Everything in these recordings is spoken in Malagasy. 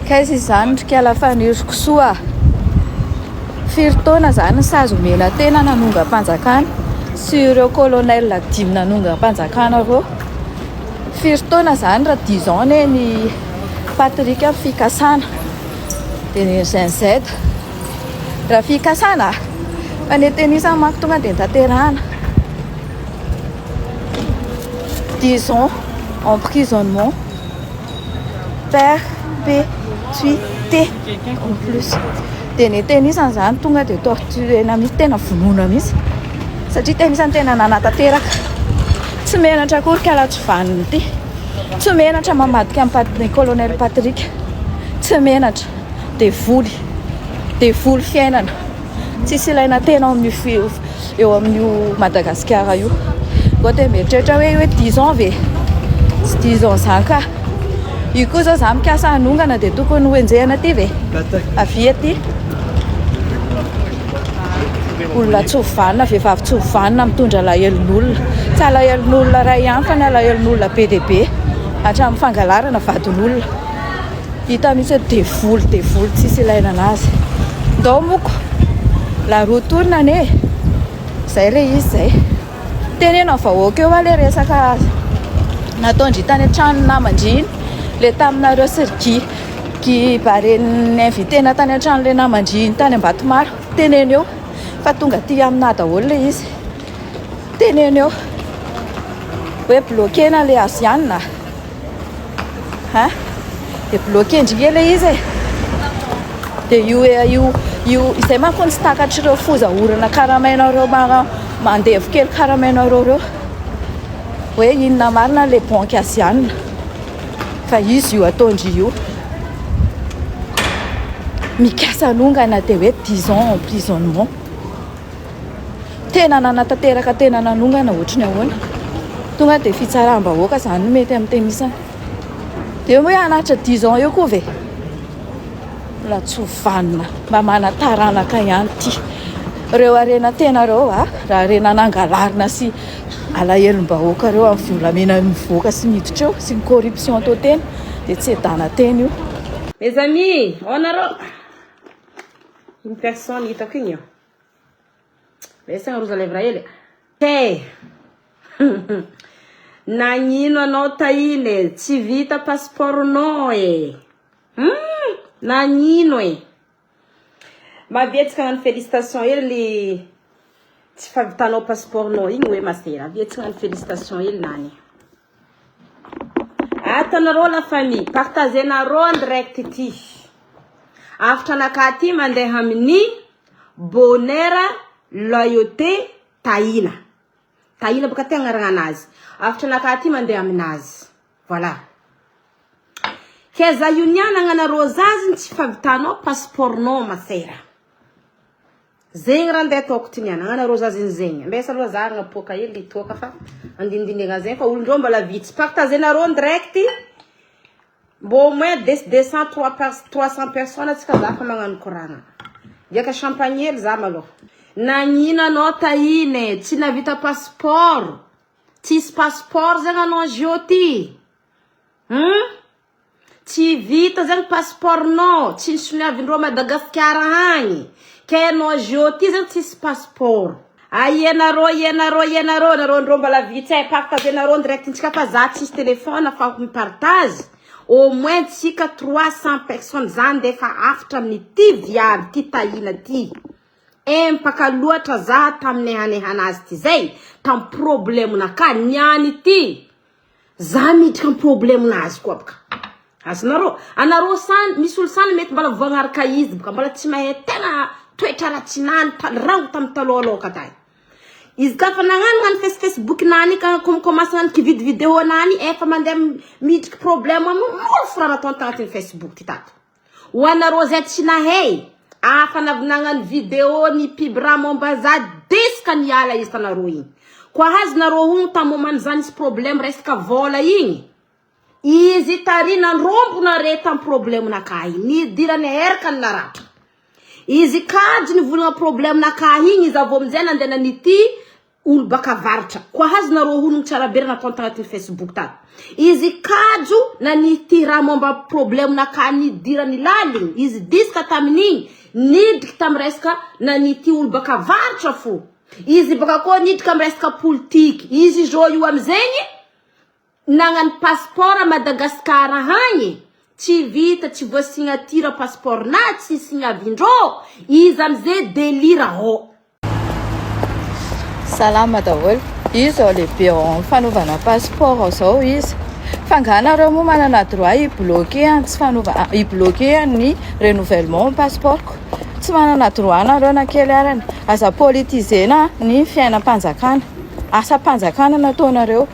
Kaizy izany ndrika faniriko soa firy taona zany sazo mena tena nanonga-panjakana sy ireo colonel dimy nanonga-panjakana reo. Firy taona zany raha 10 ans ny Patrick fikasana dia ny Zinzed raha fikasana fa ny tenisa manko tonga dia tanterahana 10 ans emprisonnement perpétuité en plus dia ny tenisa zany tonga dia torturena mihitsy tena vonoina mihitsy satria tenisany tena nanatanteraka tsy menatra akory kalatsy vaniny ty tsy menatra mamadika amin'ny colonel Patrick tsy menatra dia voly fiainana tsisy ilaina tena eo amin'io Madagascar io koa dia mieritreritra hoe 10 ans ve sy 10 ans zany ka io koa zao za mikasa hanongana dia tokony hoenjehana ty ve avia ty olona tsy vanina vehivavy tsy vanina mitondra lahelon'olona tsy alahelon'olona ray ihany fa ny alahelon'olona be dia be hatramin'ny fangalarana vadin'olona hita mihitsy devoly tsisy ilaina anazy ndao moko la roa tourne ane zay le izy zay tenena vahoaka eo le resaka nataondry tany an-trano namandriny le taminareo sirky baren'ny invitena tany an-trano le namandriny tany Ambatomaro tenena eo fa tonga ty amina daholo le izy tenena eo hoe bloquena le asianina dia bloquendrika le izy dia io izay manko ny tsy takatr'ireo fozaorana karamainareo mandevo kely karamainareo reo hoe inona marina le banky asianina fa izy io ataondry io mikasa anongana dia hoe 10 ans emprisonnement tena nanatanteraka tena nanongana ohatrany ahoana tonga dia fitsaram-bahoaka zany mety amin'ny tenisana dia hoe anatra 10 ans eo koa ve la tsy vanina mba manataranaka ihany ty reo arena tena reo raha arena nangalarina sy alahelom-bahoaka reo amin'ny violamena mivoaka sy miditra eo sy ny corruption atao tena dia tsy edana tena io. Mes amis, onareo une personne hitako igny io vesagna roza lèvre hely nagnino anao Tahina tsy vita passeportnao nagnino mavetsika nany félicitation hely tsy favitanao passeportnao igny hoe masera avetsika nany félicitation hely nany atanareo la famille partagenareo en direct ty afatra anaka ty mandeha amin'ny bonheur loyauté Tahina baka tegna agnaranazy afatra anaka ty mandeha aminazy voilà keza io nianagna anareo zazy tsy favitanao passeportnao masera zegny raha ndeha ataoko ty nianagna anareo zazy zegny mbesa aloha zaragna poka hely toaka fa andindindigna zegny fa olondreo mbala vitsy partagenareo direct mbo au moins 200-300 personnes tsika za fa magnano koragna diaka champagne hely za maloha nagnino anao Tahina tsy navita passeport tsisy passeport zegny anao jioty tsy vita zegny passeportnao tsy nisoniavindreo Madagascar hagny ke anao jioty zegny tsisy passeport ianareo ndreo mbala vitsy partagenareo direct ntsika fa za tsisy telefone fa mipartage au moins tsika 300 personnes zany defa afatra amin'ny ty viavy ty Tahina ty empaka loatra za tamin'ny hanehanazy ty zay tam problème naka niany ty za miditra amin'ny problème nazy koa baka azonareo anareo sany misy olo sany mety mbala voagnaraka izy baka mbala tsy mahay tena toetra ratsinany rango tamin'ny talohaloha tay izy ka fa nagnano Facebook nany ka commence nany kividy vidéo nany efa mandeha miditra problème molo frana tontanty Facebook ty tato ho anareo zay tsy nahay afa nagnano vidéo ny pibra mombaza diska niala izy tanareo igny koa hazonareo hogno tamomany zany isy problème resaka vola igny izy tarina rombona reta amin'ny problème naka igny nidirany heraka ny naratra izy kajy ny volagna problème naka igny izy avy amin'izay nandena nity olo baka varatra koa hazonareo honogno tsara be natao tagnatin'ny Facebook tato izy kajo na nity raha momba problème naka nidirany laligny izy diska tamin'igny nidika tamy resaka na nity olo baka varatra fo izy baka koa nidika amy resaka politiky izy zo io amizegny nagnano passeport a Madagascar hagny tsy vita tsy voasignature passeport na tsy signavindrô izy amizay délire ho salama daholo izy zao lehibe ao fanaovana passeport zao izy fanganareo moa manana droit ibloquer tsy fanaova ibloquer ny renouvellement passeport tsy manana droit nareo na kely arany aza politisena ny fiainam-panjakana asa mpanjakana nataonareo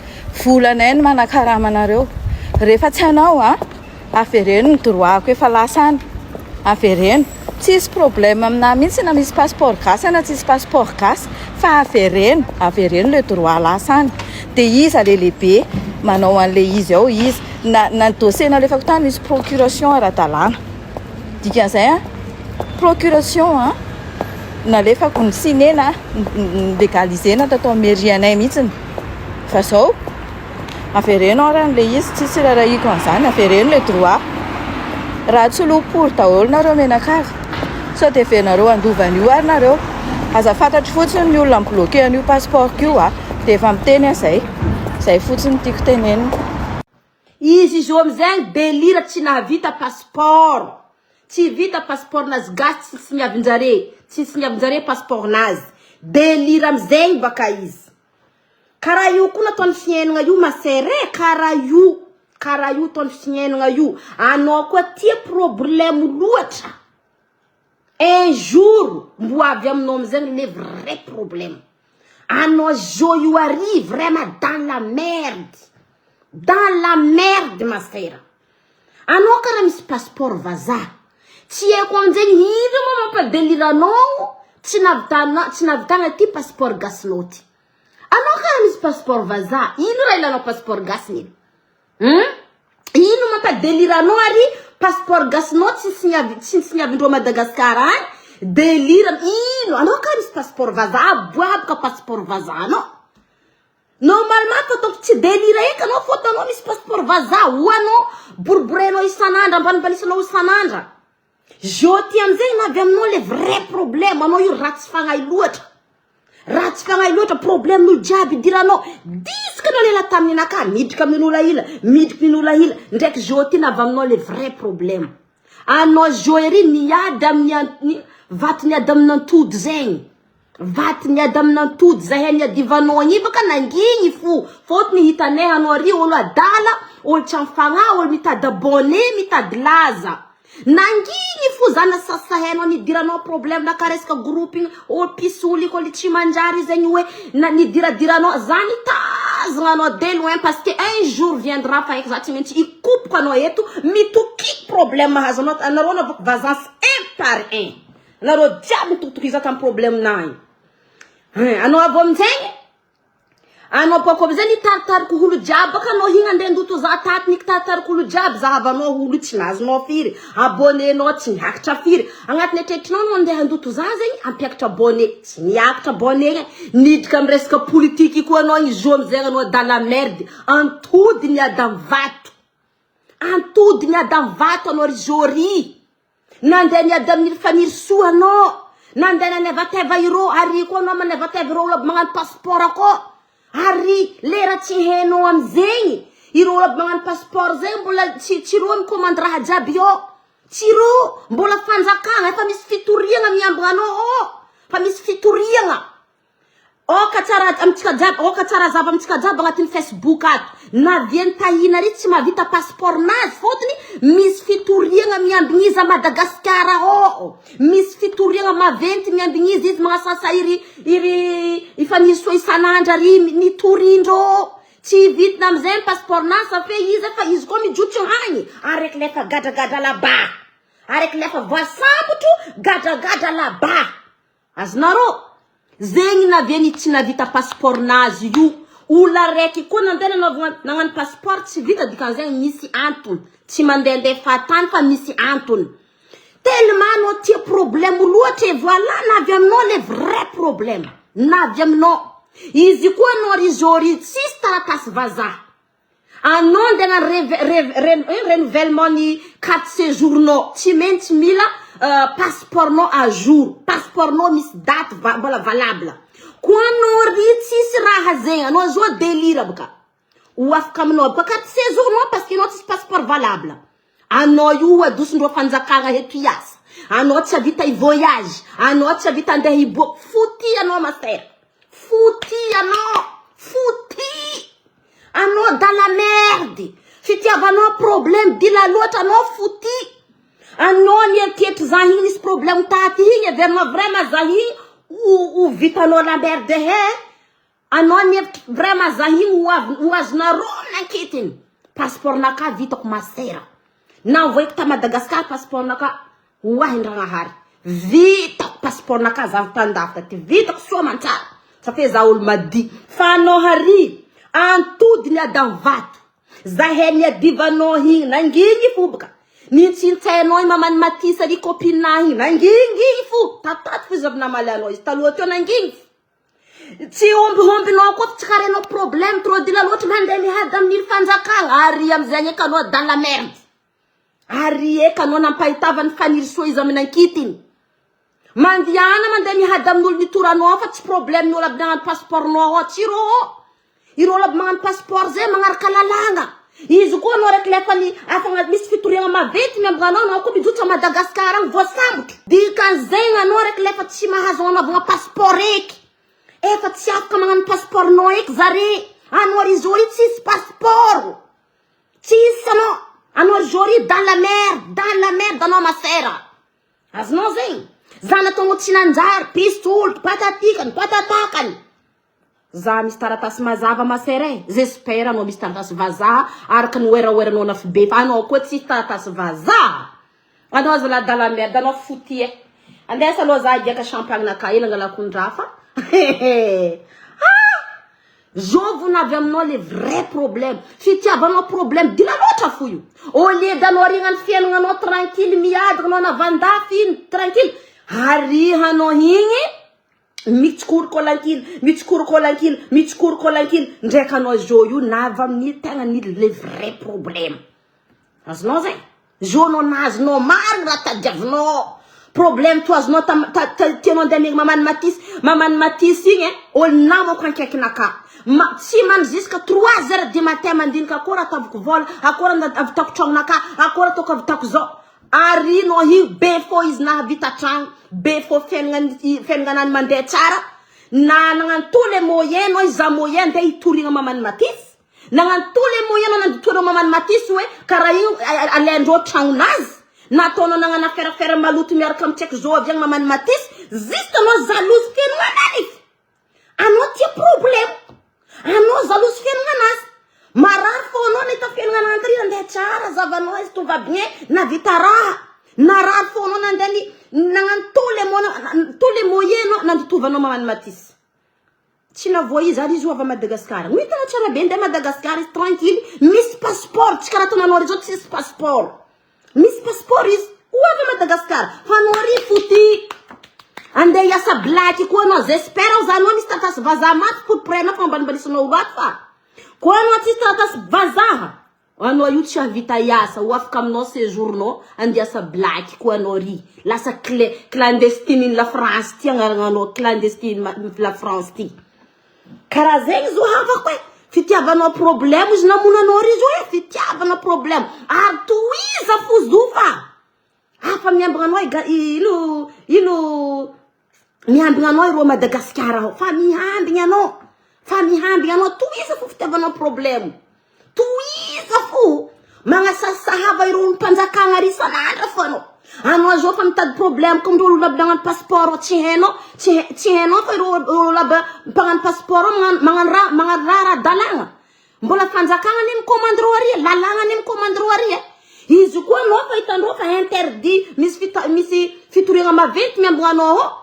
volanainy manakaramanareo rehefa tsy hanao afereny ny droit ko efa lasany afereny tsisy problème amina mihitsy na misy passeport gasy na tsisy passeport gasy fa afereny le droit lasany de izy ale lehibe manao an'le izy ao izy na dossier nalefako tany misy procuration ara-dalàna dikan'izay procuration nalefako ny sinena legalisena tatao mairie anay mihitsiny fa zao aferenao ran'le izy tsisy rarahiko an'izany afereny le droit raha tsy lopory daholo nareo menakavy sao de venareo andovan'io ary nareo aza fantatry fotsiny ny olona mibloqué an'io passeport io de efa miteny zay fotsiny tiako tenenina izy zo amizay délire tsy nahavita passeport tsy vita passeport nazy gasy tsy niavinjare passeport nazy délire amizay baka izy karaha io koa nataony fiainana io masere karaha io taony fiainana io anao koa tia problème loatra un jour mbo avy aminao amizay le vrai problème anao zo io arrive vraiment dans la merde masera anao karaha misy passeport vazaha tsy haiko amizay ino ma mampadélire anao tsy navitagna ty passeport gasinao ty anao karaha misy passeport vazaha ino raha ilanao passeport gasiny ino mampadélire anao ary passeport gasinao tsy niavindreo Madagascar any délire ino anao karaha misy passeport vazaha aboabaka passeport vazaha anao normalement fataoko tsy délire eky anao faute anao misy passeport vazaha ho anao boriborenao isanandra ambanibanisanao isanandra zo ty amizay navy aminao le vrai problème anao io ratsy fagnahy loatra problème n'olo jiaby diranao diska anao lela tamin'ny naka midika amin'olo ila ndraiky zo ty navy aminao le vrai problème anao zo ery niady amin'ny vaty niady amin'ny antody zegny zahay niadivanao agny baka nangigny fo fotony hitanay anao ary olo adala olo tsy amfagnahy olo mitady abonné mitady laza nangigny fo zana sasahenao nidiranao problème nakaresaka groupe igny olo pisoli ko tsy manjary zegny hoe nidiradiranao zany tazagna anao de loin parce que un jour viendra fa eky za tsy maintsy ikopoko anao eto mitokiky problème mahazo anao anareo navako vazance un par un anareo jiaby mitokitok iza tamy problème nahy anao avy amizegny anao bako amizay nitaritariko olo jiaby baka anao higna andeha ndoto za taty nikitaritariko olo jiaby zahavanao olo tsy nazonao firy abonnénao tsy niakatra firy agnatiny atretrinao no andeha ndoto za zegny ampiakatra abonné tsy niakatra abonné nidika amy resaka politiky koa anao izo amizay anao dans la merde antody niady amy vato anao rizory nandeha niady amin'ny faniry soa anao nandeha nanevateva irô ary koa anao manevateva irô olo magnano passeport akao ary lera tsy hainao amizegny irô olo magnano passeport zegny mbola tsy rô micommande raha jiaby io tsy rô mbola fanjakagna efa misy fitoriagna miambagna anao fa misy fitoriagna oka tsara zava amitsika jiaby agnatin'ny Facebook ato na viany Tahina ry tsy mahavita passeport nazy fotony misy fitoriagna miambigniza Madagascar misy fitoriagna maventy miambigniza izy magnasasa iry ifanisoa isanandra ry nitorindrô tsy vitna amizay passeport nazy sa fe izy koa mijotso hagny araiky lefa gadragadra là-bas araiky lefa voasambotro gadragadra là-bas azonarô zegny naviany tsy navita passeport nazy io olo raiky koa nandena nagnano passeport tsy vita dikan'zegny misy antony tsy mandehandeha fatany fa misy antony tellement anao tia problème loatra e voilà navy aminao le vrai problème navy aminao izy koa anao rizori tsisy taratasy vazaha anao ndena renouvellement ni carte séjournao tsy maintsy mila passeportnao à jour passeportnao misy date mbola valable koa anao ry tsisy raha zegny anao zao délire baka ou afaka aminao baka carte séjournao parce que anao tsisy passeport valable anao io adosindreo fanjakagna eto iasa anao tsy avita i voyage anao tsy avita andeha iboaka fouti anao master fouti anao dans la merde fitiavanao problème dila loatra anao fouti anao nieritreritry za igny nisy problème taty igny avernao vraiment za igny ou vitanao la merde anao nieritry vraiment za igny ou azonareo nankitiny passeport naka vitako masera na voiky ta Madagascar passeport naka wahindragnahary vitako passeport naka za tandafta ty vitako soa mantsara sa fe za olo madi fa anao hari antodiny adan vato za heny adivanao igny nangingy fobaka nitsintsainao i mamany matisa ry copina igny nangingy fo tataty fo zavina malianao izy taloha teo nangingy tsy ombyhombinao koa tsy karenao problème trop dila loatra mandeha mihady amin'ny fanjakagna ary amizay eka anao dans la merde ary eka anao nampahitavany faniry soa izy amin'ny ankitiny mandiana mandeha mihady amin'olo nitoranao fa tsy problème ny olo aby nagnano passeportnao tsy ireo olo aby magnano passeport zay magnaraka lalagna izy koa anao reky lefany afagna misy fitoriagna mavety miambogna anao koa mijotsa Madagascar agny voasambotry dikan'zegny anao reky lefa tsy mahazo anaovagna passeport eky efa tsy afaka magnano passeportnao eky zare anao ry zori tsisy passeport tsisy anao ry zori dans la merde anao masera azonao zegny zanataonao tsy nanjary pistolty patatikany patatakany za misy taratasy mazava masera j'espère anao misy taratasy vazaha araka ny oeraoeranao nafy be fa anao koa tsisy taratasy vazaha anao zala dans la merde anao fouti andesa aloha za diaka champagne naka ela ngalakondra fa J'ouvre n'avait pas les vrais problèmes. Si tu as un problème, dis-la l'autre fouille. Au lieu d'aller rien faire, on est tranquille, miadre, on a vanda, fin, tranquille. Hari, hano hingi, mitskour kolankil, ndreka no joyu, n'avam ni tanga ni les vrais problèmes. Asno zay. Jono nazno margrata javno. Problème toi azno tiano ndemig maman matis singe, ol namo kwankek naka. Si man jusqu'à 3 heures du matin mandin ka kora tavuk vol akora avtak chongnaka akora to kavtak zo ari no hi befo is na vita chang befo fenganan mande tsara na nangan tous les moyens no za moyen de ituringa maman matis nangan tous les moyens no nandituro maman matis we karayu alendo changnaz na tono nangan affaire malutu miar kam check zo bien maman matis juste no zalus fengananif anoti problème ano zalus fenganas marar fono neta fenganantri ande tsara zavano is tout va bien na vitara na rar fono nandeli nangan tous les moyens no nandituvano maman matis China voyez ali zo ava Madagascar mita na tsara bende Madagascar is tranquille mis passeport skaratona no resort sis passeport mis passeport is ava Madagascar fanori futi ande yasa black ko no j'espère aux anon status vazamat pour prena pambanbalisno ubatfa ko no status vazaha ano yucha vita yasa wafka no séjour no ande yasa black ko no ri la sa clandestine la France ti ngano clandestine la France ti karazeng zo hava ko fitiava no problème na muna no ri zo fitiava no problème artuiza fuzufa afa miambra no ilo miambigna anao ro Madagascar aho fa miambigna anao toiza fo fitiavanao problème toiza fo magnasasahava iro mpanjakagna ry sanandra fono anao zao fa mitady problème comme ro olo nagnano passeport tsy hainao fa iro laba mpagnano passeport magnano raha dalagna mbola fanjakagna ny micommandero ary lalagna ny micommandero ary izy koa anao fa hitandreo fa interdit misy fitoriagna maventy miambigna anao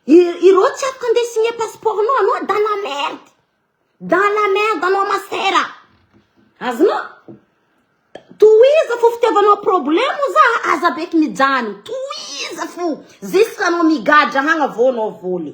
iro tsy afaka andeha signer passeport no anao dans la merde anao masera azonao toiza fo fitiavanao problème za aza beky mijano toiza fo jusqu'à anao migadra hagna vonao voly